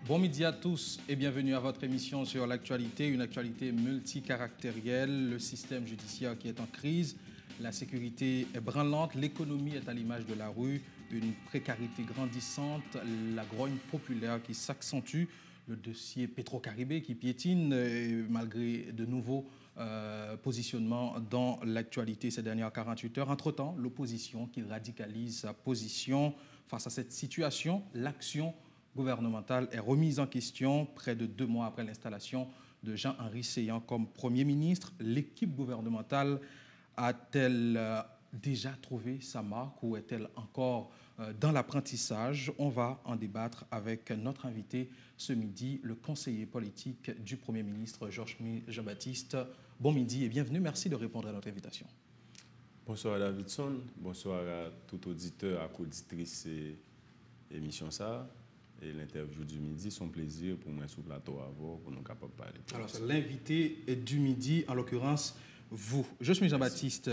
Bon midi à tous et bienvenue à votre émission sur l'actualité, une actualité multicaractérielle, le système judiciaire qui est en crise, la sécurité est branlante, l'économie est à l'image de la rue, une précarité grandissante, la grogne populaire qui s'accentue, le dossier Petro-Caribé qui piétine malgré de nouveaux positionnements dans l'actualité ces dernières 48 heures. Entre-temps, l'opposition qui radicalise sa position face à cette situation, l'action gouvernementale est remise en question près de 2 mois après l'installation de Jean-Henri Séan comme Premier ministre. L'équipe gouvernementale a-t-elle déjà trouvé sa marque ou est-elle encore dans l'apprentissage? On va en débattre avec notre invité ce midi, le conseiller politique du Premier ministre Georges Jean-Baptiste. Bon midi et bienvenue. Merci de répondre à notre invitation. Bonsoir Davidson, bonsoir à tout auditeur, à auditrice et émission ça. Et l'interview du midi, son plaisir pour moi sur le plateau à voir, pour nous capables de parler. Alors, c'est l'invité du midi, en l'occurrence, vous. Je suis Jean-Baptiste,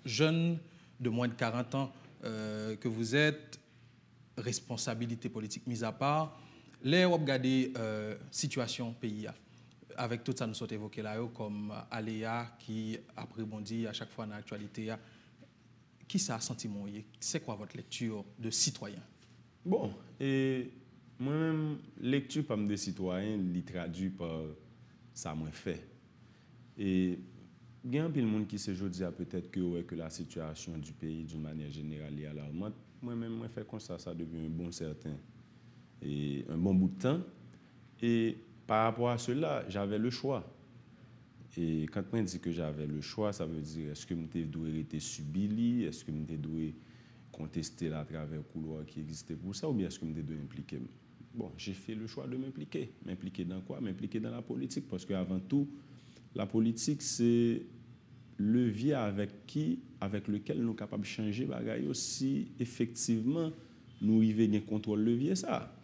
jeune de moins de 40 ans que vous êtes, responsabilité politique mise à part. Là, vous regardez la situation pays, avec tout ça nous sommes évoqué là, comme aléa qui a rebondi à chaque fois dans l'actualité. Qui ça a sentiment? C'est quoi votre lecture de citoyen? Bon, et moi-même, lecture par des citoyens, les traduit par ça moi fait. Et il y a un peu de monde qui se dit peut-être que la situation du pays d'une manière générale est alarmante. Moi-même, moi fais comme ça depuis un bon certain et un bon bout de temps. Et par rapport à cela, j'avais le choix. Et quand on dit que j'avais le choix, ça veut dire est-ce que je dois être subi, est-ce que je dois contester à travers le couloir qui existait pour ça, ou bien est-ce que je dois impliquer? Bon, j'ai fait le choix de m'impliquer. M'impliquer dans quoi? M'impliquer dans la politique. Parce qu'avant tout, la politique, c'est le levier avec lequel nous sommes capables de changer les choses si effectivement nous arrivons à contrôler le levier. Ça.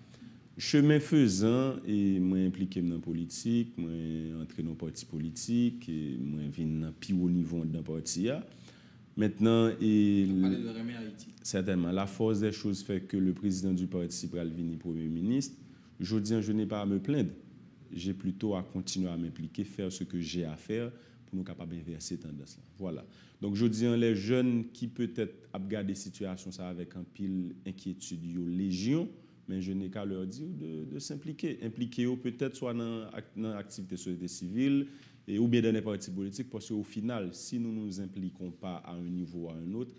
Chemin faisant, et moi impliqué dans la politique, moi entré dans le parti politique, et moi venu dans le plus haut niveau dans le parti. Maintenant, certainement, la force des choses fait que le président du parti va venir Premier ministre. Je dis, je n'ai pas à me plaindre. J'ai plutôt à continuer à m'impliquer, faire ce que j'ai à faire pour nous capables d'inverser cette tendance-là. Voilà. Donc, je dis, les jeunes qui peut-être regardent des situations ça avec un pile inquiétude, légion, mais je n'ai qu'à leur dire de s'impliquer. Impliquer peut-être soit dans l'activité de société civile, ou bien dans les partis politiques, parce qu'au final, si nous ne nous impliquons pas à un niveau ou à un autre,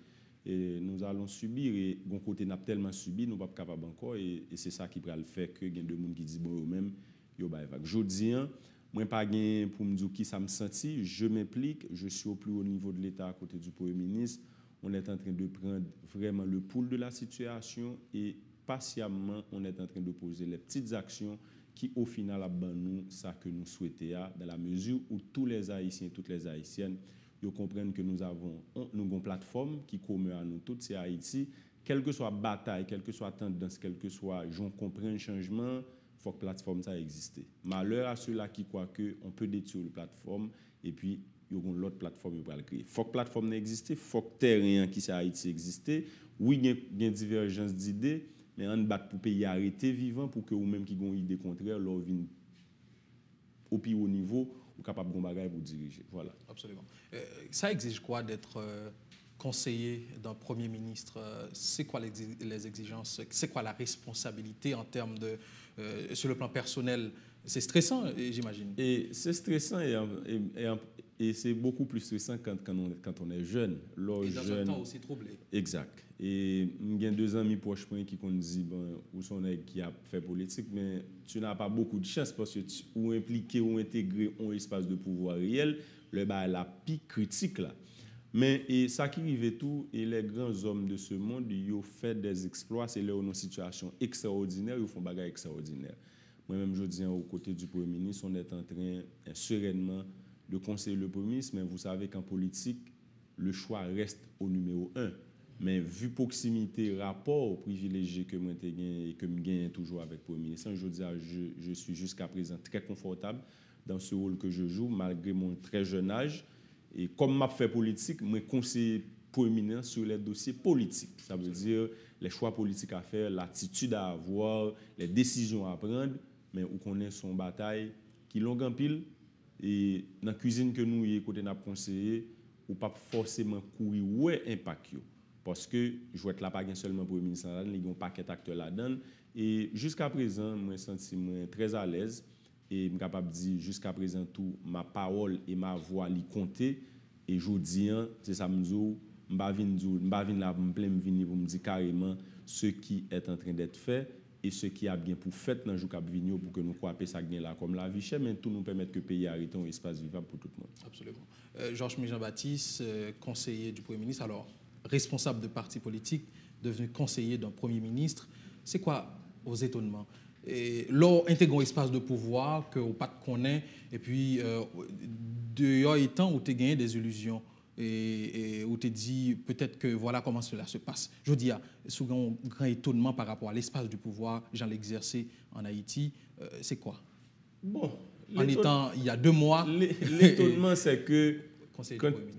et nous allons subir, et bon côté n'a tellement subi, nous ne sommes pas capables encore, et c'est ça qui va le faire que il y a des gens qui disent bon eux-mêmes, yo ba vague. Je dis, moi pas gain pour me dire qui ça me senti, je m'implique, je suis au plus haut niveau de l'État à côté du Premier ministre, on est en train de prendre vraiment le pouls de la situation et patiemment on est en train de poser les petites actions qui au final abandonnent nous ça que nous souhaitons dans la mesure où tous les Haïtiens et toutes les Haïtiennes ils comprennent que nous avons une plateforme qui commun à nous toutes, c'est Haïti, quelle que soit bataille, quelle que soit tendance, quel que soit j'en comprends un changement, il faut que la plateforme ça existe. Malheur à ceux-là qui croient qu'on peut détruire la plateforme et puis il y a l'autre plateforme qui va le créer. Il faut que la plateforme existe, il faut que terrain qui c'est Haïti existe. Oui, il y a une divergence d'idées, mais on bat pour pays arrêter vivant pour que vous-même qui ont une idée contraire, leur vienne au plus haut niveau ou capable de bagaille pour diriger. Voilà. Absolument. Ça exige quoi d'être conseiller d'un Premier ministre? C'est quoi les exigences? C'est quoi la responsabilité en termes de sur le plan personnel? C'est stressant, j'imagine. Et c'est stressant et c'est beaucoup plus stressant quand on est jeune. Et dans un temps aussi troublé. Exact. Et il y a 2 amis proches qui ont dit où sont les qui a fait politique, mais tu n'as pas beaucoup de chance parce que ou impliqué ou intégré un espace de pouvoir réel, la pique critique là. Mais et ça qui arrive tout, et les grands hommes de ce monde, ils ont fait des exploits, c'est là où nos situations extraordinaires, ils font des bagages extraordinaires. Moi-même, je dis, aux côtés du Premier ministre, on est en train sereinement de conseiller le Premier ministre, mais vous savez qu'en politique, le choix reste au numéro 1. Mais vu proximité, rapport privilégié que moi et que je gagne toujours avec le Premier ministre, je suis jusqu'à présent très confortable dans ce rôle que je joue, malgré mon très jeune âge. Et comme je fais politique, je conseille Premier ministre sur les dossiers politiques. Ça veut dire les choix politiques à faire, l'attitude à avoir, les décisions à prendre. mais on connaît son bataille qui longue en pile et dans la cuisine que nous y côté n'a conseillé ou pas forcément courir ouais impact yo parce que je vois là pas seulement pour le ministre là il y a un paquet d'acteurs là-dedans et jusqu'à présent moi senti moi très à l'aise et je suis capable de dire jusqu'à présent tout ma parole et ma voix li compter et jodi c'est ça me dit m'pa vinn là pour me plaindre venir pour me dire carrément ce qui est en train d'être fait et ce qui a bien pour fait dans jour cap venir pour que nous croiser ça gain là comme la vie chère mais tout nous permettre que pays arrête un espace vivable pour tout le monde. Absolument. Georges Jean-Baptiste, conseiller du Premier ministre, alors responsable de parti politique, devenu conseiller d'un Premier ministre, c'est quoi vos étonnements? Et là, intégrer un espace de pouvoir que vous pas connaît et puis dehors étant où tu gagné des illusions et où tu dit peut-être que voilà comment cela se passe. Je dis souvent un grand étonnement par rapport à l'espace du pouvoir, j'en l'ai exercé en Haïti, c'est quoi? Bon, en étant il y a 2 mois. L'étonnement c'est que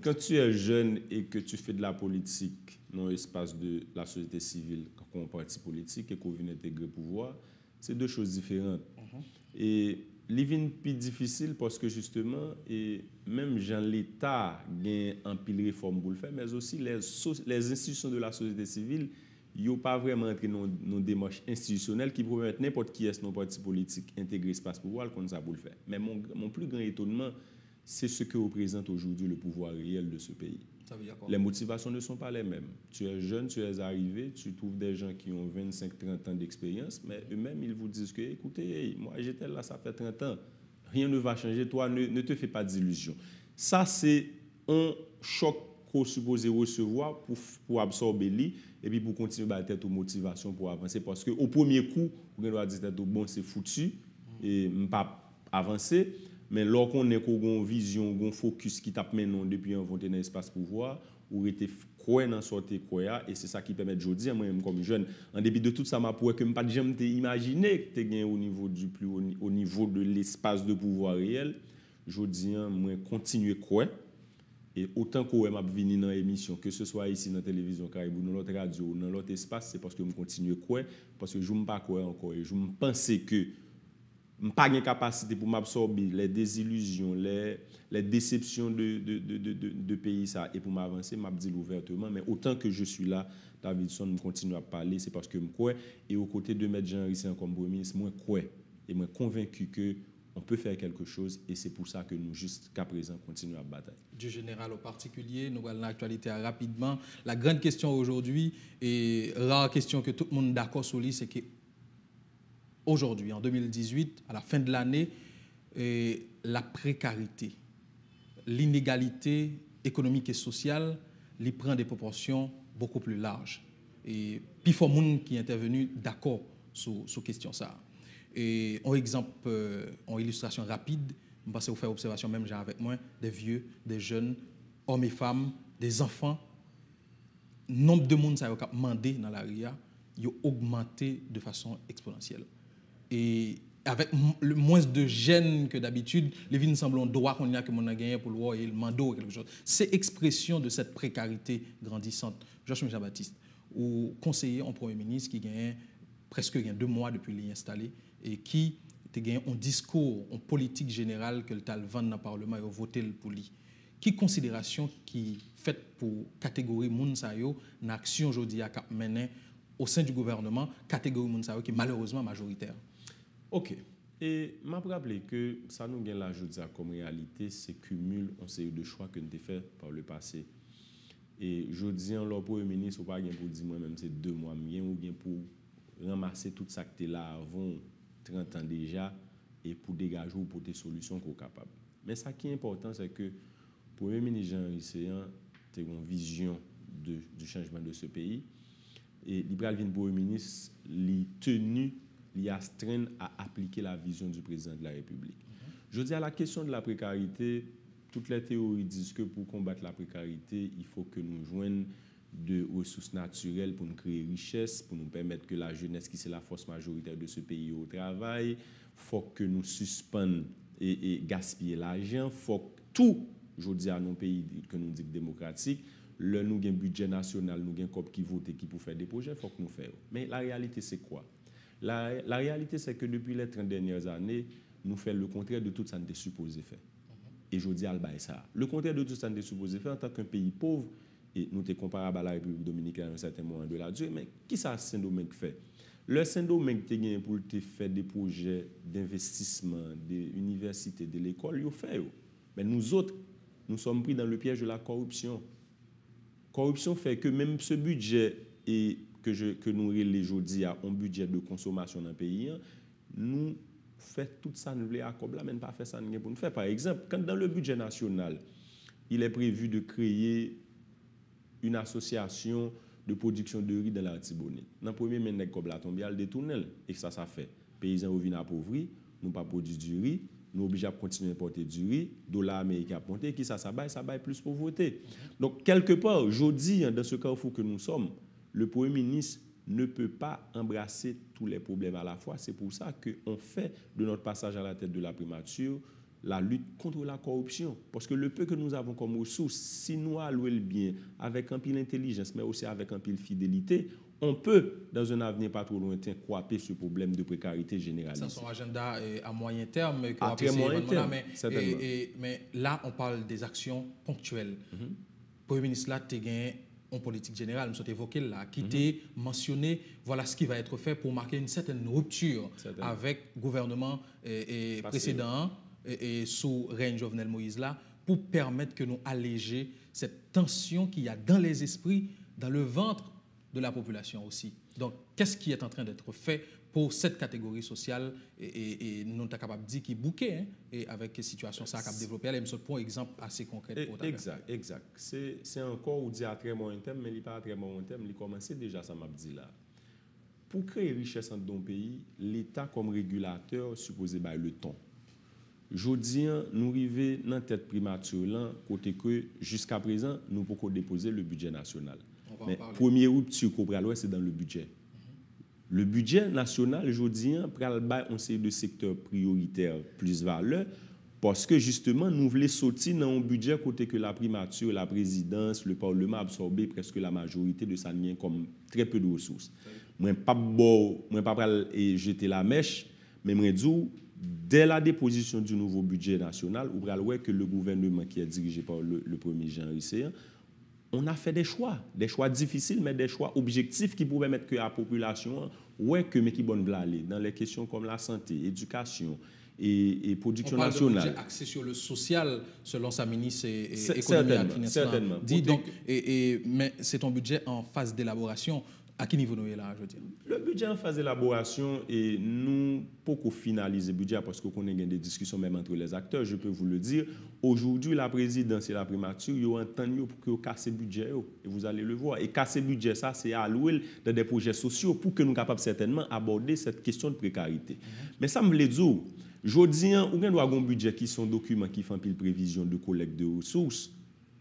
quand tu es jeune et que tu fais de la politique dans l'espace de la société civile comme un parti politique et qu'on vient intégrer le pouvoir, c'est 2 choses différentes. Et l'ivine plus difficile parce que justement, et même dans l'État, il y a un pile réforme pour le faire, mais aussi les institutions de la société civile, ils n'ont pas vraiment entré dans une démarche institutionnelle qui permettent n'importe qui est dans parti politique intégrer l'espace pouvoir comme ça pour le faire. Mais mon plus grand étonnement, c'est ce que représente aujourd'hui le pouvoir réel de ce pays. Ça veut dire quoi? Les motivations ne sont pas les mêmes. Tu es jeune, tu es arrivé, tu trouves des gens qui ont 25-30 ans d'expérience, mais eux-mêmes, ils vous disent que, écoutez, hey, moi j'étais là, ça fait 30 ans, rien ne va changer, toi, ne te fais pas d'illusions. Ça, c'est un choc qu'on supposé recevoir pour absorber lui et puis pour continuer à tête aux motivations pour avancer. Parce qu'au premier coup, on doit dire bon, c'est foutu et pas avancer. Mais lorsqu'on est une vision, un focus qui tape maintenant depuis un dans l'espace pouvoir, ou était croire dans sortie croire et c'est ça qui permet de dire moi même comme jeune en début de tout ça m'a pour que me pas jamais imaginer que tu gagné au niveau du plus au niveau de l'espace de pouvoir réel. Je dis moi continuer croire et autant que m'a venir dans émission que ce soit ici dans la télévision Caribou dans l'autre radio dans l'autre espace c'est parce que me continuer croire parce que je me pas croire encore et je me pensais que je n'ai pas de capacité pour m'absorber les désillusions, les déceptions de pays ça, et pour m'avancer, je dis ouvertement. Mais autant que je suis là, Davidson me continue à parler, c'est parce que je crois. Et aux côtés de M. Jean Rissin comme Premier ministre, moi je crois. Et je suis convaincu qu'on peut faire quelque chose. Et c'est pour ça que nous, jusqu'à présent, continuons à batailler. Du général au particulier, nous allons l'actualité rapidement. La grande question aujourd'hui, et rare question que tout le monde est d'accord sur lui, c'est que aujourd'hui, en 2018, à la fin de l'année, la précarité, l'inégalité économique et sociale, lui prend des proportions beaucoup plus larges. Et puis, il faut que les gens qui sont intervenus d'accord sur cette question. Et un exemple, en illustration rapide, je pense que vous faites observation même avec moi, des vieux, des jeunes, hommes et femmes, des enfants. Le nombre de monde qui ont demandé dans la RIA, il a augmenté de façon exponentielle. Et avec le moins de gêne que d'habitude, les vignes semblent droit qu'on a que mon a gagné pour le voir et le mandat ou quelque chose. C'est expression de cette précarité grandissante. Georges Jean-Baptiste, ou conseiller en Premier ministre qui gagne presque 2 mois depuis qu'il est installé et qui a gagné un discours en politique générale que le tal vend dans le Parlement et a voté pour lui. Quelle considération qui fait pour catégorie Mounsayo dans l'action aujourd'hui à mener au sein du gouvernement, catégorie Mounsayo qui est malheureusement majoritaire? OK. Et je me rappelle que ça nous gagne l'ajouter comme réalité, c'est cumul une série de choix que nous avons fait par le passé. Et je dis en leur Premier ministre, ou pas pour dire moi-même, c'est 2 mois, ou bien pour ramasser tout ça qui était là avant 30 ans déjà et pour dégager ou pour des solutions qu'on est capable. Mais ce qui est important, c'est que le Premier ministre Jean Risséan a une vision du changement de ce pays. Et il Premier ministre, il est tenu, il est astreint à appliquer la vision du président de la République. Je dis à la question de la précarité, toutes les théories disent que pour combattre la précarité, il faut que nous joignions de ressources naturelles pour nous créer richesse, pour nous permettre que la jeunesse, qui c'est la force majoritaire de ce pays, au travail. Il faut que nous suspendions et gaspiller l'argent. Il faut que tout, je dis à nos pays que nous disons démocratiques, nous avons un budget national, nous avons un COP qui vote et qui peut faire des projets, il faut que nous fassions. Mais la réalité, c'est quoi? La réalité, c'est que depuis les 30 dernières années, nous faisons le contraire de tout ça nous est supposé faire. Et je dis à ça. Le contraire de tout ça nous est supposé faire en tant qu'un pays pauvre, et nous sommes comparables à la République dominicaine à un certain moment de la durée, mais qui ça Saint-Domingue fait? Le Saint-Domingue a gagné pour faire des projets d'investissement, des universités, de l'école, il fait. Mais nous autres, nous sommes pris dans le piège de la corruption. Corruption fait que même ce budget que nous relèvons aujourd'hui à un budget de consommation dans le pays, nous faisons tout ça, nous voulons accomplir, mais pas faire ça pour nous faire. Par exemple, quand dans le budget national, il est prévu de créer une association de production de riz dans l'Artibonite. Dans le premier moment, comme la tombe, il détourne et ça fait. Paysans reviennent appauvris, nous pas produire du riz, nous obligés à continuer à importer du riz, dollar américain a monté, qui ça baille plus pauvreté. Donc quelque part, aujourd'hui, dans ce carrefour que nous sommes, le Premier ministre ne peut pas embrasser tous les problèmes à la fois. C'est pour ça qu'on fait de notre passage à la tête de la primature la lutte contre la corruption. Parce que le peu que nous avons comme ressources, si nous allouons le bien avec un pile d'intelligence, mais aussi avec un pile de fidélité, on peut, dans un avenir pas trop lointain, croiser ce problème de précarité généralisée. C'est son agenda à moyen terme. À très moyen terme, mais là, on parle des actions ponctuelles. Le Premier ministre, là, tu as gagné en politique générale, nous sommes évoqués là, qui t'est mentionné, voilà ce qui va être fait pour marquer une certaine rupture avec le gouvernement précédent et sous règne Jovenel Moïse là, pour permettre que nous alléger cette tension qu'il y a dans les esprits, dans le ventre de la population aussi. Donc, qu'est-ce qui est en train d'être fait pour cette catégorie sociale et nous sommes capables de dire qu'il bouquet et avec la situation ça a développé. Là, je prends un exemple assez concret. Exact. C'est encore où dit à très moyen terme, mais il n'est pas à très moyen terme, il commence déjà, ça m'a dit là. Pour créer richesse dans ton pays, l'État comme régulateur supposé bailler le temps. Jodi, nous arrivons dans tête primature là, côté que jusqu'à présent, nous pouvons déposer le budget national. Mais première rupture qu'on prend, c'est dans le budget. Le budget national, jodi, pral bay on série de secteurs prioritaires plus valeur parce que justement nous voulons sortir dans un budget côté que la primature, la présidence, le parlement absorbé presque la majorité de ça comme très peu de ressources. Moi pas jeter la mèche, mais moi dis dès la déposition du nouveau budget national, on va voir que le gouvernement qui est dirigé par le premier Jean Risséan, on a fait des choix difficiles, mais des choix objectifs qui pouvaient mettre que la population, ouais, que mais qui bonne aller dans les questions comme la santé, éducation et production nationale. On parle de budget axé sur le social, selon sa ministre économie et finance. Certainement. Mais c'est un budget en phase d'élaboration. À quel niveau nous est là, je veux dire? Le budget en phase d'élaboration, et nous, pour qu'on finalise le budget, parce qu'on a des discussions même entre les acteurs, je peux vous le dire, aujourd'hui, la présidence et la primature, ils ont entendu pour que vous cassez le budget, et vous allez le voir. Et casser le budget, ça, c'est allouer dans des projets sociaux pour que nous soyons capables certainement d'aborder cette question de précarité. Mais ça me veut dire, je dis, on doit avoir un budget qui sont documents qui font pile prévision de collecte de ressources.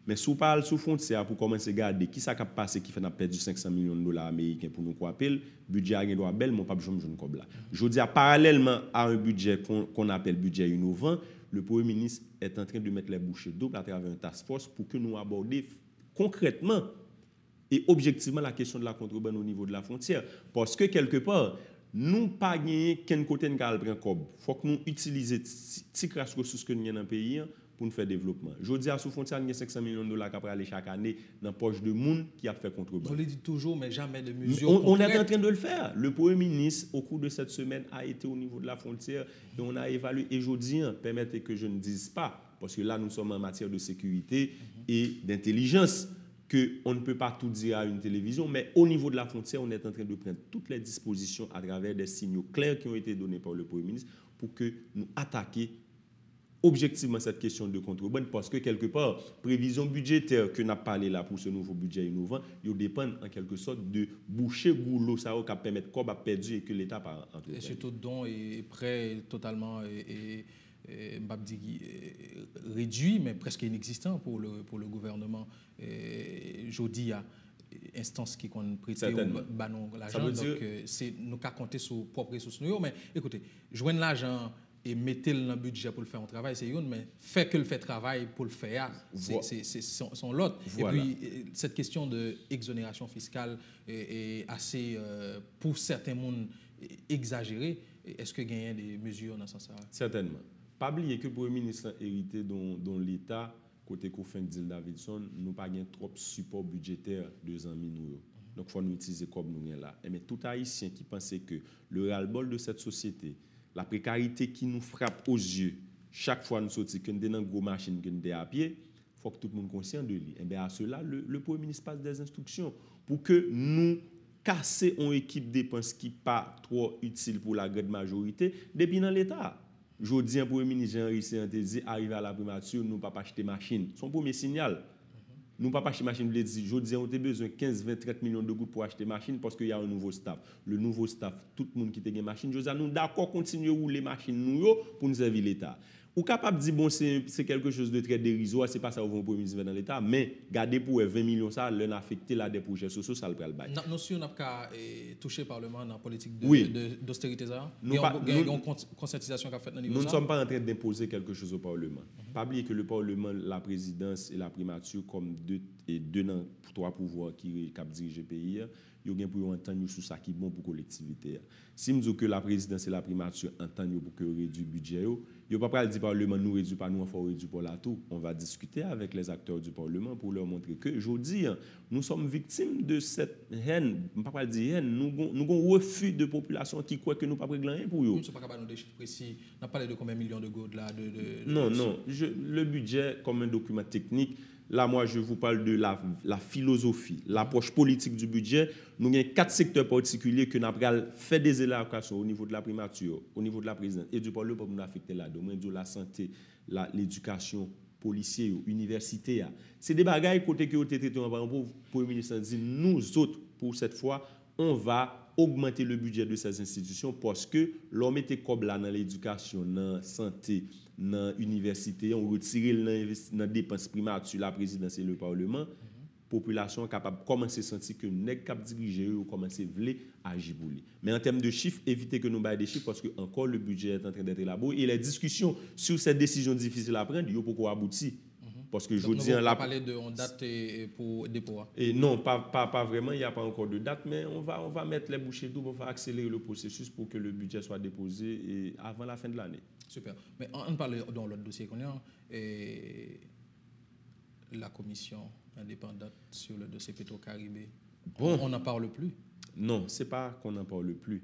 Mais si vous parlez sous frontière pour commencer à regarder qui ça a passé qui fait perdu 500 millions de dollars américains pour nous quoi le budget a doit belle mon pas besoin de comme là. Je dis parallèlement à un budget qu'on appelle budget innovant, le Premier ministre est en train de mettre les bouchées doubles à travers un task force pour que nous abordions concrètement et objectivement la question de la contrebande au niveau de la frontière parce que quelque part nous pas gagner qu'un côté de prendre cob. Faut que nous utiliser ces ressources que nous avons dans le pays pour nous faire développement. Je dis à sous frontière, il y a 500 millions de dollars qui aller chaque année dans la poche de monde qui a fait contrebande. On le dit toujours, mais jamais de mesures. On est en train de le faire. Le Premier ministre, au cours de cette semaine, a été au niveau de la frontière et on a évalué. Et je dis, permettez que je ne dise pas, parce que là, nous sommes en matière de sécurité et d'intelligence, qu'on ne peut pas tout dire à une télévision, mais au niveau de la frontière, on est en train de prendre toutes les dispositions à travers des signaux clairs qui ont été donnés par le Premier ministre pour que nous attaquions objectivement cette question de contrebande parce que quelque part, prévision budgétaire que n'a parlé là pour ce nouveau budget innovant, il dépend en quelque sorte de boucher goulot ça qui permet quoi va perdu et que l'État pas et surtout don est prêt totalement réduit mais presque inexistant pour le gouvernement jodi a instance qui qu'on prêter l'argent donc c'est nous qu'à compter sur propres ressources mais écoutez joindre l'argent et mettez le budget pour le faire un travail, c'est une, mais fait que le fait travail pour le faire, c'est son l'autre. Voilà. Et puis, cette question d'exonération fiscale est assez, pour certains mondes, exagérée. Est-ce que gagne des mesures dans ce sens-là? Certainement. Pas oublier que le Premier ministre a hérité dont l'État, côté Kofin Dil Davidson, nous pas gain trop support budgétaire de amis nous. Donc, il faut nous utiliser comme nous là. Mais tout Haïtien qui pensait que le ras-le-bol de cette société, la précarité qui nous frappe aux yeux, chaque fois nous sortons, que nous sommes dans une grosse machine, que nous sommes à pied, il faut que tout le monde soit conscient de lui. Et bien à cela, le Premier ministre passe des instructions pour que nous casser une équipe de dépenses qui n'est pas trop utile pour la grande majorité, depuis dans l'État. Je dis un Premier ministre Jean-Henri Séantézi arrive à la primature, nous ne pouvons pas acheter machine. Son premier signal. Nous ne pouvons pas acheter machine. Je dis, on a besoin de 15, 20, 30 millions de gouttes pour acheter machine parce qu'il y a un nouveau staff. Le nouveau staff, tout le monde qui a une machine, je dis, nous d'accord continuer à rouler machine nous pour nous servir l'État. Ou capable de dire, bon, c'est quelque chose de très dérisoire, c'est pas ça qu'on peut ministre dans l'État, mais garder pour 20 millions, ça, l'on affecté là des projets sociaux, ça le prend le bail. Nous, si on n'a pas touché le Parlement dans la politique d'austérité, nous une conscientisation qu'a faite dans le niveau. Nous ne sommes pas en train d'imposer quelque chose au Parlement. Pas oublier que le Parlement, la présidence et la primature, comme deux trois pouvoirs qui dirigent le pays, ils ont pour entendre sur ça qui est bon pour la collectivité. Si nous disons que la présidence et la primature entendent pour que réduire le budget, ils ne vont pas dire que le Parlement nous réduit pas, nous on faut réduire pour la tout. On va discuter avec les acteurs du Parlement pour leur montrer que, je dis, nous sommes victimes de cette haine, je ne vais pas dire haine, nous avons un refus de population qui croit que nous ne pouvons pas rien pour eux. Nous ne sommes pas capables de nous des chiffres précis. On a parlé de combien de millions de gouttes là Non, le budget comme un document technique. Là, moi, je vous parle de la philosophie, l'approche politique du budget. Nous avons 4 secteurs particuliers que nous avons fait des élaborations au niveau de la primature, au niveau de la présidence et du Parlement pour nous affecter là-dedans. La santé, l'éducation, policier, université. C'est des bagailles côté que vous avez traité par exemple, pour le ministre dit nous autres, pour cette fois, on va augmenter le budget de ces institutions parce que l'on mettait comme là dans l'éducation, dans la santé, dans l'université, on retire dans les dépenses primaires sur la présidence et le Parlement, la population est capable de commencer à sentir que nous sommes capables de diriger ou commencer à agir pour lui. Mais en termes de chiffres, évitez que nous baillons des chiffres parce que encore le budget est en train d'être élaboré et les discussions sur cette décision difficile à prendre, il y a beaucoup abouti. Parce que je dis on va parler de date pour dépôt. Et non, pas vraiment, il n'y a pas encore de date, mais on va mettre les bouchées doubles, on va accélérer le processus pour que le budget soit déposé avant la fin de l'année. Super. Mais on parle dans l'autre dossier qu'on a, la commission indépendante sur le dossier Petro-Caribé. Bon. On n'en parle plus? Non, ce n'est pas qu'on n'en parle plus.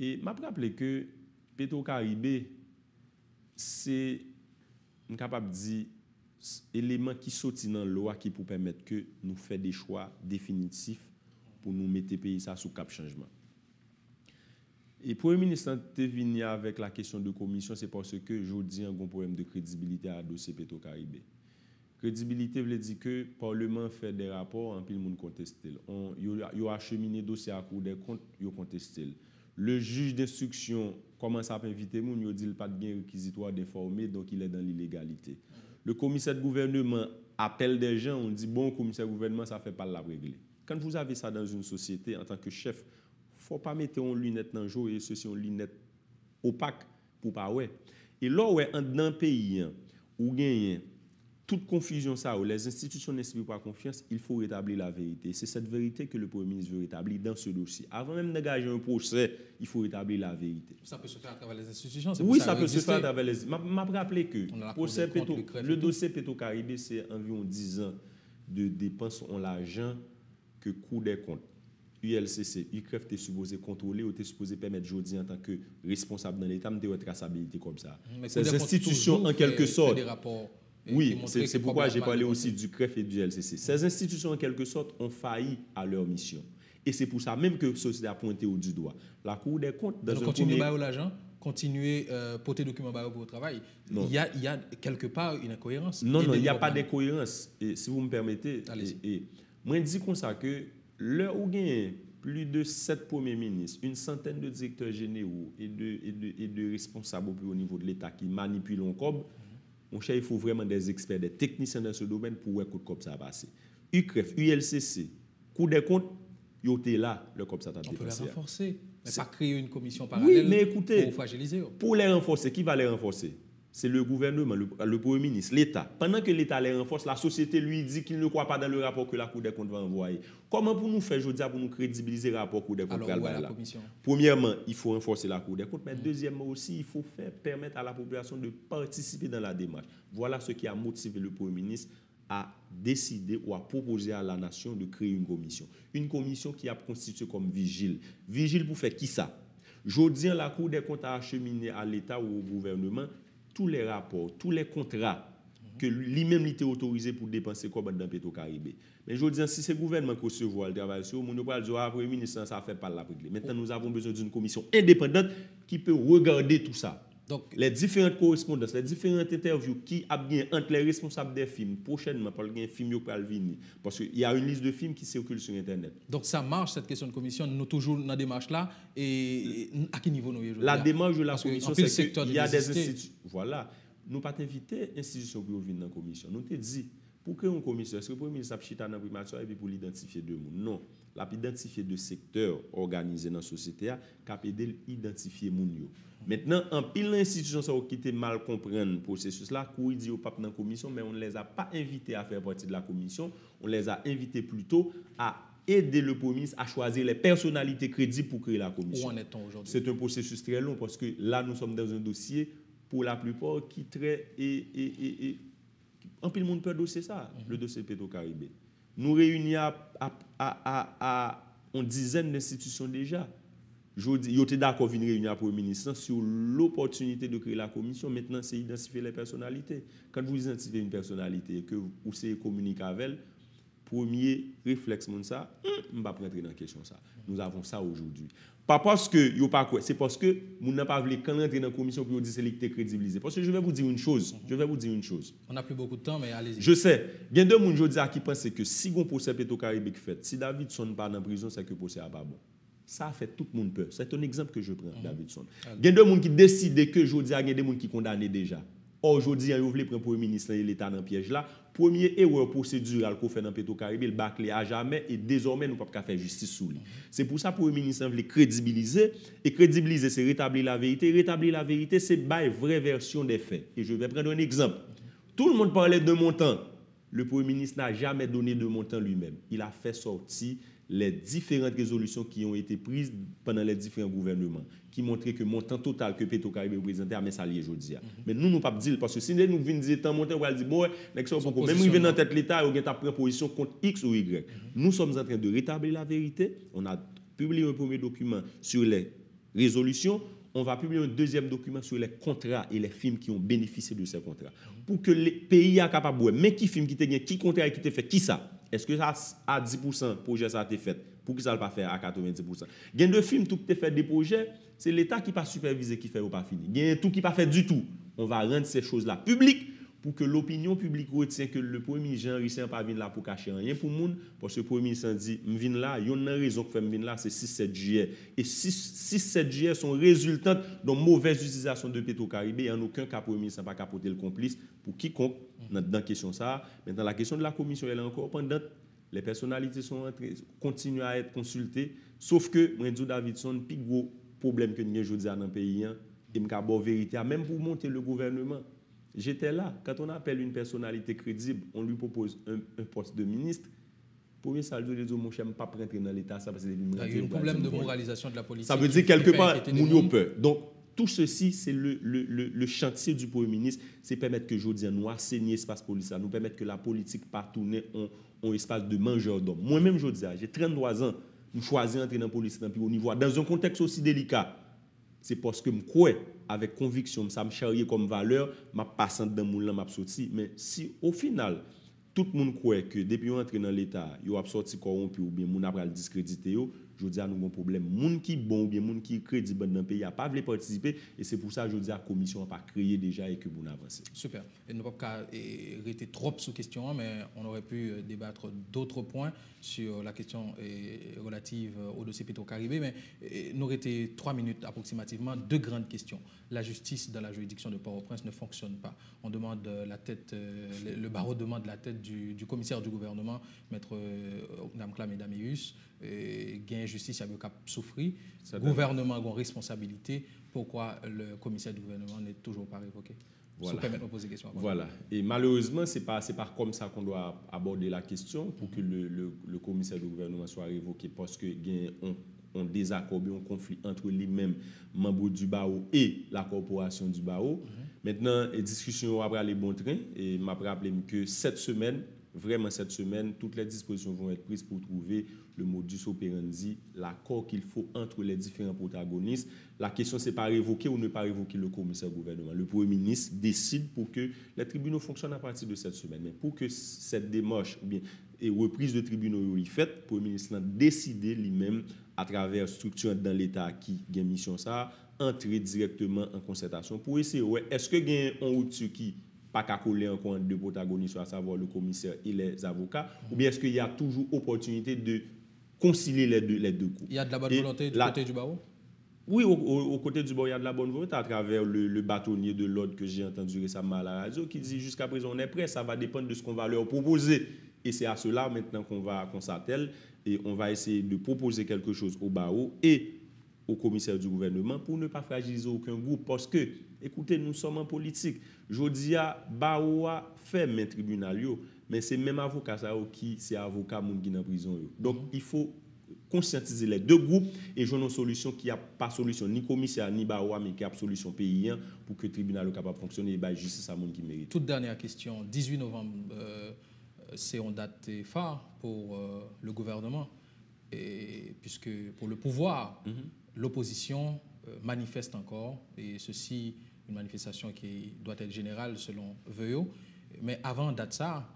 Et je me rappelle que Petro-Caribé, c'est capable de dire élément qui sortent dans la loi qui pour permettre que nous fassions des choix définitifs pour nous mettre le pays sous cap changement. Et le Premier ministre est venu avec la question de commission, c'est parce que je dis un bon problème de crédibilité à dossier Petro-Caribé. Crédibilité veut dire que le Parlement fait des rapports, en plus le monde conteste. Il a acheminé le dossier à la Cour des comptes, il a contesté. Le juge d'instruction commence à inviter les gens, il dit qu'il n'y a pas de bien réquisitoire d'informer, donc il est dans l'illégalité. Le commissaire de gouvernement appelle des gens, on dit bon, commissaire de gouvernement, ça ne fait pas la régler. Quand vous avez ça dans une société, en tant que chef, il ne faut pas mettre une lunette dans le jour et ceci une lunette opaque pour pas ouais. Et là, dans un pays où il y a toute confusion, ça, où les institutions n'inspirent pas confiance, il faut rétablir la vérité. C'est cette vérité que le Premier ministre veut rétablir dans ce dossier. Avant même d'engager un procès, il faut rétablir la vérité. Ça peut se faire à travers les institutions? Oui, ça peut se faire à travers les institutions. Je me rappelle que le dossier Petro-Caribé, c'est environ 10 ans de dépenses en l'argent que Cour des comptes, ULCC, UCREF était supposé contrôler ou était supposé permettre Jody en tant que responsable dans l'État de traçabilité comme ça. Ces institutions, en quelque sorte, oui, c'est pourquoi j'ai parlé aussi du CREF et du LCC. Ces institutions, en quelque sorte, ont failli à leur mission. Et c'est pour ça même que la société a pointé au du doigt. La Cour des comptes... Donc, continuer à l'argent, continuer à porter documents pour le travail. Il y a quelque part une incohérence. Non, il n'y a pas d'incohérence. Et si vous me permettez, moi, je dis comme ça que l'heure où il y a plus de 7 premiers ministres, une centaine de directeurs généraux et de responsables au niveau de l'État qui manipulent un cob, il faut vraiment des experts, des techniciens dans ce domaine pour voir comment ça va passer. UCREF, ULCC, Cour des comptes, ils étaient là, le comme ça t'a dépassé. On peut les renforcer. Mais pas créer une commission parallèle mais écoutez, pour fragiliser. Pour les renforcer, qui va les renforcer? C'est le gouvernement, le Premier ministre, l'État. Pendant que l'État les renforce, la société lui dit qu'il ne croit pas dans le rapport que la Cour des comptes va envoyer. Comment pour nous faire, je veux dire, pour nous crédibiliser le rapport Cour des comptes? Alors, où est la commission? Premièrement, il faut renforcer la Cour des comptes, mais deuxièmement aussi, il faut permettre à la population de participer dans la démarche. Voilà ce qui a motivé le Premier ministre à décider ou à proposer à la nation de créer une commission. Une commission qui a constitué comme vigile. Vigile pour faire qui ça? Je dis, la Cour des comptes a acheminé à l'État ou au gouvernement tous les rapports, tous les contrats que lui-même était autorisé pour dépenser comme dans Petro-Caribé. Mais je dis, si c'est le gouvernement qui recevoir le travail sur, on ne peut pas dire, Premier ministre, ça ne fait pas la règle. Maintenant, nous avons besoin d'une commission indépendante qui peut regarder tout ça. Donc, les différentes correspondances, les différentes interviews qui a bien entre les responsables des films, prochainement, parce qu'il y a un film qui va venir, parce qu'il y a une liste de films qui circule sur Internet. Donc, ça marche, cette question de commission, nous toujours dans la démarche là, et à quel niveau nous y La démarche de la commission, c'est qu'il y a des institutions. Voilà. Nous pas invité institutions pour venir dans la commission. Nous te dit, pour créer une commission, est-ce que le Premier ministre a chita dans la primature et puis pour l'identifier de monde? Non. La identifier de secteurs organisés dans la société qui a aidé à identifier les gens. Maintenant, en pile l'institution qui était mal comprendre le processus là, il dit au pape dans la commission, mais on ne les a pas invités à faire partie de la commission, on les a invités plutôt à aider le Premier ministre à choisir les personnalités crédibles pour créer la commission. Où en est-on aujourd'hui? C'est un processus très long parce que là, nous sommes dans un dossier, pour la plupart, qui traite et en pile monde peut dossier ça, le dossier Petro-Caribé. Nous réunis à une dizaine d'institutions déjà. Il était d'accord de réunir le Premier ministre sur l'opportunité de créer la commission. Maintenant, c'est identifier les personnalités. Quand vous identifiez une personnalité et que vous savez communiquer avec elle, premier réflexe, ça, on va pas rentrer dans la question ça. Nous avons ça aujourd'hui. Pas parce que yo pas quoi, c'est parce que nous n'a pas voulu quand rentrer dans la commission pour dire c'est l'équité crédibilisé. Parce que je vais vous dire une chose, On n'a plus beaucoup de temps, mais allez-y. Je sais, il y a deux personnes aujourd'hui qui pensent que si on procès Petro-Caribé fait, si Davidson pas dans prison, c'est que le procès n'est pas bon. Ça fait tout le monde peur. C'est un exemple que je prends, Davidson. Il y a deux personnes qui décident que aujourd'hui, il y a des gens qui condamnés déjà. Aujourd'hui, ils veulent prendre le Premier ministre et l'État dans le piège là. Premier erreur procédurale qu'on fait dans Petro-Caribé, le bâclé à jamais et désormais, nous ne pouvons pas faire justice sous lui. C'est pour ça que le Premier ministre veut crédibiliser. Et crédibiliser, c'est rétablir la vérité. Rétablir la vérité, c'est une vraie version des faits. Et je vais prendre un exemple. Tout le monde parlait de montant. Le Premier ministre n'a jamais donné de montant lui-même. Il a fait sortir les différentes résolutions qui ont été prises pendant les différents gouvernements, qui montraient que le montant total que Petro-Caribé représentait à Messalier aujourd'hui. Mais nous, nous ne pouvons pas dire, parce que si nous venons dire tant montant, on va dire, bon, même si nous venons en tête de l'État, on va prendre position contre X ou Y. Nous sommes en train de rétablir la vérité. On a publié un premier document sur les résolutions. On va publier un deuxième document sur les contrats et les films qui ont bénéficié de ces contrats. Pour que les pays soient capables de voir, mais qui film qui te gagne, qui contrat qui te fait, qui ça? Est-ce que ça à 10% projet ça a été fait? Pour que ça ne pas faire à 90%? Il y a deux films tout qui fait des projets, c'est l'État qui pas supervisé qui fait ou pas fini. Il y a tout qui pas fait du tout. On va rendre ces choses-là publiques pour que l'opinion publique retient que le Premier ministre Jean-Richard n'a pas venu là pour cacher rien pour le monde, parce que le Premier ministre dit, je viens là, il y a une raison que je viens là, c'est 6-7 juillet. Et 6-7 juillet sont résultantes d'une mauvaise utilisation de Petro-Caribé, et en aucun cas, le Premier ministre n'a pas capoté le complice pour quiconque dans la question ça. Maintenant, la question de la commission, elle est encore pendante. Les personnalités continuent à être consultées, sauf que, Renzo Davidson, le plus gros problème que nous avons aujourd'hui dans le pays, et je la vérité, même pour monter le gouvernement. J'étais là. Quand on appelle une personnalité crédible, on lui propose un poste de ministre. Premier saldo de dire, mon cher, je ne peux pas rentrer dans l'État. Ça, parce que il y a eu un problème de moralisation de la politique. Ça veut dire quelque part, nous avons peur. Donc, tout ceci, c'est le chantier du Premier ministre. C'est permettre que aujourd'hui, nous assainir l'espace policier, nous permettre que la politique pas tourner en espace de mangeur d'hommes. Moi-même, je dis, j'ai 33 ans, je choisis d'entrer dans la politique dans le plus haut niveau. Dans un contexte aussi délicat, c'est parce que je crois avec conviction, ça me charrie comme valeur, ma passante dans mon là m'a sorti. Mais si au final, tout le monde croit que depuis qu'on entre dans l'État, il a sorti corrompu ou bien moun a pral discrédité, je dis à nous un problème. Moun qui bon ou bien moun qui crédible dans le pays a pas voulu participer et c'est pour ça que je dis à la commission n'a pas créé déjà et que vous avancez. Super. Et nous ne pouvons pas rester trop sous question, mais on aurait pu débattre d'autres points sur la question relative au dossier Petro-Caribé, mais nous aurions été 3 minutes approximativement. Deux grandes questions. La justice dans la juridiction de Port-au-Prince ne fonctionne pas. On demande la tête, le barreau demande la tête du commissaire du gouvernement, maître Namkla Medamius. gain justice a souffert, le gouvernement a une responsabilité, pourquoi le commissaire du gouvernement n'est toujours pas révoqué? Voilà. Permettre de poser question. Voilà. Et malheureusement, ce n'est pas comme ça qu'on doit aborder la question pour que le commissaire du gouvernement soit révoqué parce qu'il y a un désaccord, un conflit entre les mêmes membres du BAO et la corporation du BAO. Maintenant, les discussions vont aller bon train et je me rappelle que cette semaine, toutes les dispositions vont être prises pour trouver le modus operandi, l'accord qu'il faut entre les différents protagonistes. La question, c'est pas révoquer ou ne pas révoquer le commissaire du gouvernement. Le Premier ministre décide pour que les tribunaux fonctionnent à partir de cette semaine. Mais pour que cette démarche ou bien et reprise de tribunaux soit faite, le Premier ministre a décidé lui-même, à travers structure dans l'État qui a une mission, ça, entrer directement en concertation pour essayer, est-ce que il y a un outil qui pas qu'à coller encore deux protagonistes, à savoir le commissaire et les avocats, ou bien est-ce qu'il y a toujours opportunité de concilier les deux groupes? Il y a de la bonne volonté du côté du BAO? Oui, au côté du BAO, il y a de la bonne volonté à travers le bâtonnier de l'ordre que j'ai entendu récemment à la radio qui dit jusqu'à présent on est prêt, ça va dépendre de ce qu'on va leur proposer. Et c'est à cela maintenant qu'on s'attelle et on va essayer de proposer quelque chose au BAO et au commissaire du gouvernement pour ne pas fragiliser aucun groupe parce que, écoutez, nous sommes en politique. Jodia, BAO a fait mes tribunaux, mais c'est même avocat qui c'est avocat qui est en prison. Donc, il faut conscientiser les deux groupes et jouer une solution qui n'a pas solution ni commissaire ni BAO, mais qui a solution paysan pour que le tribunal soit capable de fonctionner et la justice à monde qui mérite. Toute dernière question. 18 novembre, c'est une date phare pour le gouvernement, et puisque pour le pouvoir, l'opposition manifeste encore, et ceci, une manifestation qui doit être générale selon VEO. Mais avant date ça,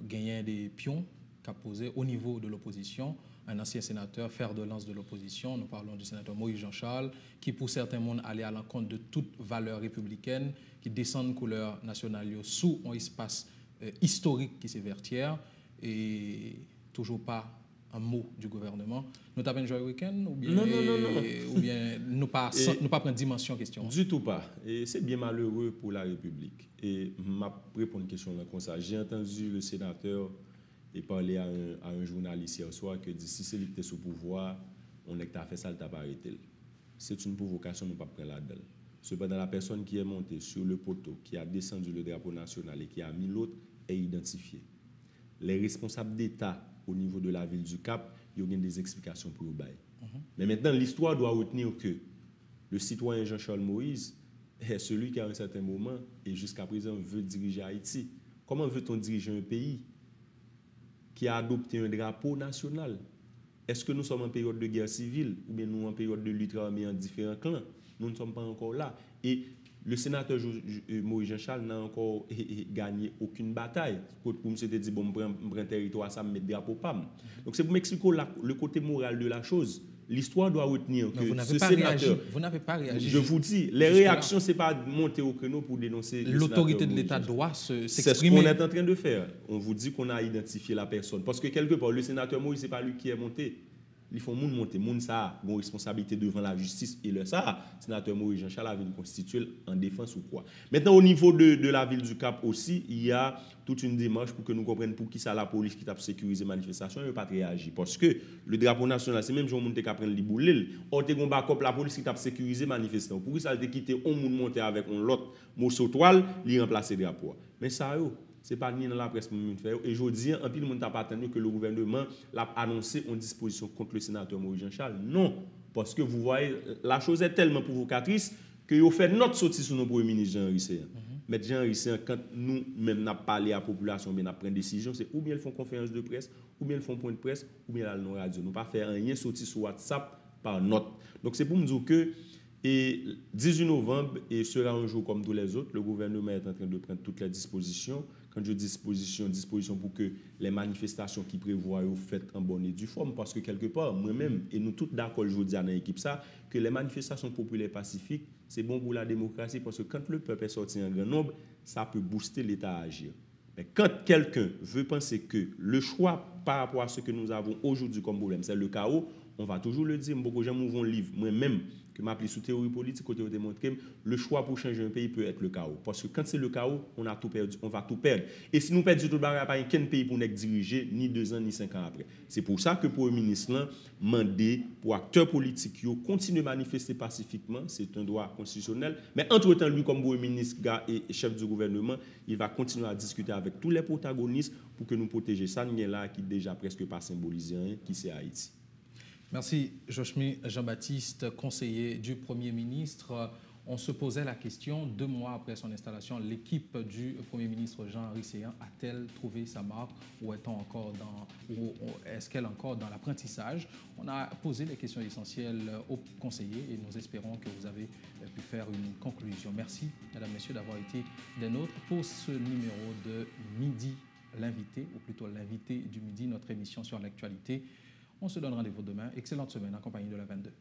gagner des pions qu'a posé au niveau de l'opposition un ancien sénateur, fer de lance de l'opposition. Nous parlons du sénateur Moïse Jean-Charles, qui pour certains mondes allait à l'encontre de toute valeur républicaine, qui descend de couleur nationale sous un espace historique qui s'est vertière, et toujours pas un mot du gouvernement. Nous t'avons joué le week-end ou bien non. Ou bien nous pas prendre dimension question? Du tout pas. Et c'est bien malheureux pour la République. Et m'a répondre une question là comme ça. J'ai entendu le sénateur parler à un journaliste hier soir que dit si c'est lui qui est sous pouvoir, on est fait ça, il t'a pas arrêté. C'est une provocation, nous pas prendre là-dedans. Cependant, la personne qui est montée sur le poteau, qui a descendu le drapeau national et qui a mis l'autre est identifiée. Les responsables d'État au niveau de la ville du Cap, il y a des explications pour le bail. Mais maintenant, l'histoire doit retenir que le citoyen Jean-Charles Moïse est celui qui, à un certain moment, et jusqu'à présent, veut diriger Haïti. Comment veut-on diriger un pays qui a adopté un drapeau national? Est-ce que nous sommes en période de guerre civile ou bien nous en période de lutte armée en différents clans? Nous ne sommes pas encore là. Et le sénateur Moïse Jean-Charles n'a encore gagné aucune bataille. Pour me dit, bon, je prends un territoire, ça me met le drapeau PAM. Donc c'est pour m'expliquer le côté moral de la chose. L'histoire doit retenir que ce sénateur... Vous n'avez pas réagi. Je vous dis, les réactions, ce n'est pas monter au créneau pour dénoncer... L'autorité de l'État doit s'exprimer. C'est ce qu'on est en train de faire. On vous dit qu'on a identifié la personne. Parce que quelque part, le sénateur Moïse, ce n'est pas lui qui est monté. Il faut moun monter, moun ça a une responsabilité devant la justice et le ça, sénateur Moïse Jean-Charles avait constitué en défense ou quoi. Maintenant au niveau de la ville du Cap aussi, il y a toute une démarche pour que nous comprenions pour qui ça la police qui t'a sécurisé manifestation et pas réagir parce que le drapeau national c'est même gens monter qu'à prendre les boulets, or te gon backup la police qui t'a sécurisé manifestation. Pour qui ça te quitter on moun monter avec un l'autre morceau toile, li remplacer drapeau. Mais ça yo c'est pas ni dans la presse pour faire. Et je dis, en pile, on n'a pas attendu que le gouvernement l'a annoncé en disposition contre le sénateur Moïse Jean-Charles. Non, parce que vous voyez, la chose est tellement provocatrice que vous fait notre sortie sur nos premiers ministres Jean Risséen. Mais Jean Risséen, quand nous-mêmes n'a parlé à la population, mais n'a pris une décision, c'est ou bien ils font conférence de presse, ou bien ils font point de presse, ou bien ils la radio. Nous pas faire rien sorti sur WhatsApp par note. Donc c'est pour me dire que et 18 novembre et sera un jour comme tous les autres. Le gouvernement est en train de prendre toutes les dispositions. Quand je dis disposition pour que les manifestations qui prévoient soient faites en bonne et due forme. Parce que quelque part, moi-même, et nous tous d'accord, je dis à l'équipe ça, que les manifestations populaires pacifiques, c'est bon pour la démocratie parce que quand le peuple est sorti en grand nombre, ça peut booster l'État à agir. Mais quand quelqu'un veut penser que le choix par rapport à ce que nous avons aujourd'hui comme problème, c'est le chaos, on va toujours le dire. Beaucoup de gens m'ouvrent un livre, moi-même, que m'appelle sous théorie politique, côté démontré, le choix pour changer un pays peut être le chaos. Parce que quand c'est le chaos, on a tout perdu, on va tout perdre. Et si nous perdons tout le bagage, il n'y a pas un pays pour nous diriger, ni 2 ans, ni 5 ans après. C'est pour ça que pour le ministre, là, mandé pour acteurs politiques, continuer à manifester pacifiquement, c'est un droit constitutionnel. Mais entre-temps, lui, comme Premier ministre et chef du gouvernement, il va continuer à discuter avec tous les protagonistes pour que nous protégions ça, là qui déjà presque pas symbolisé, qui c'est Haïti. Merci, Jochmi Jean-Baptiste, conseiller du Premier ministre. On se posait la question, 2 mois après son installation, l'équipe du Premier ministre Jean-Henri Séan a-t-elle trouvé sa marque ou est-ce qu'elle est encore dans l'apprentissage? On a posé les questions essentielles aux conseillers et nous espérons que vous avez pu faire une conclusion. Merci, mesdames, messieurs, d'avoir été des nôtres pour ce numéro de Midi, l'invité, ou plutôt l'invité du midi, notre émission sur l'actualité. On se donne rendez-vous demain. Excellente semaine en compagnie de la 22.